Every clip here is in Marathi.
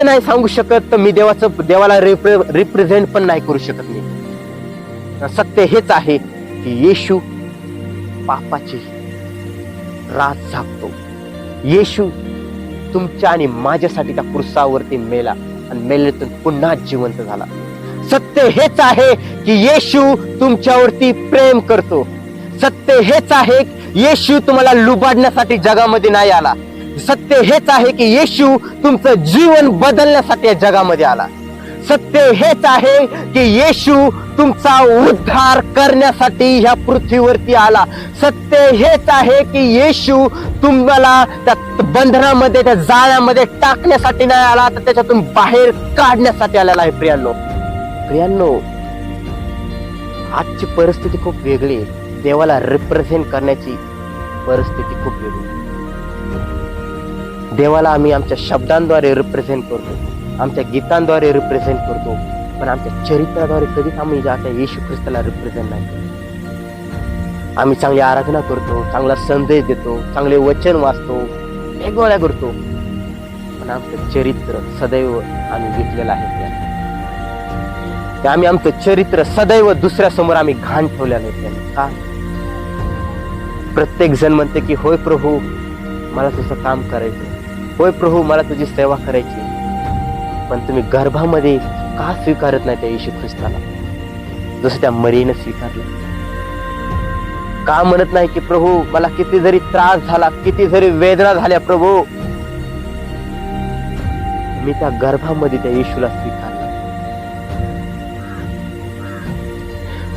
नाही सांगू शकत तर मी देवाला रिप्रेझेंट पण नाही करू शकत मी. सत्य हेच आहे की येशू पापाची रात झाकतो. येशू तुमच्या आणि माझ्यासाठी त्या क्रुसावरती मेला आणि मेलेतून पुन्हा जिवंत झाला. सत्य हेच आहे की येशू तुमच्यावरती प्रेम करतो. सत्य हेच आहे येशू तुम्हाला लुबाडण्यासाठी जगामध्ये नाही आला. सत्य हेच आहे की येशू तुमचं जीवन बदलण्यासाठी या जगामध्ये आला. सत्य हेच आहे की येशू तुमचा उद्धार करण्यासाठी ह्या पृथ्वीवरती आला. सत्य हेच आहे की येशू तुम्हाला त्या बंधनामध्ये त्या जाळ्यामध्ये टाकण्यासाठी नाही आला, तर त्याच्यातून बाहेर काढण्यासाठी आलेला आहे. प्रियांनो, आजची परिस्थिती खूप वेगळी आहे. देवाला रिप्रेझेंट करण्याची परिस्थिती खूप वेगळी. देवाला आम्ही आमच्या शब्दांद्वारे रिप्रेझेंट करतो, आमच्या गीतांद्वारे रिप्रेझेंट करतो, पण आमच्या चरित्राद्वारे कधीच आम्ही आता येशू ख्रिस्ताला रिप्रेझेंट नाही करतो. आम्ही चांगली आराधना करतो, चांगला संदेश देतो, चांगले वचन वाचतो, वेगवेगळ्या करतो, पण आमचं चरित्र सदैव आम्ही विकलेलं आहे. ते आम्ही आमचं चरित्र सदैव दुसऱ्या समोर आम्ही घाण ठेवलेलं आहे. का? प्रत्येक जण म्हणते की होय प्रभू मला तुझं काम करायचं, होय प्रभू मला तुझी सेवा करायची, पण तुम्ही गर्भामध्ये का स्वीकारत नाही त्या येशू ख्रिस्ताला जसं त्या मरीनं स्वीकारलं? का म्हणत नाही की प्रभू मला किती जरी त्रास झाला, किती जरी वेदना झाल्या, प्रभू मी त्या गर्भामध्ये त्या येशूला स्वीकारलं.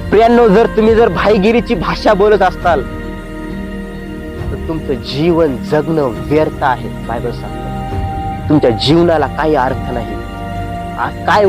प्रियांनो, जर तुम्ही भाईगिरीची भाषा बोलत असताल तर तुमचं जीवन जगणं व्यर्थ आहे. बायबल सांगतं तुमच्या जीवनाला काही अर्थ नाही. काय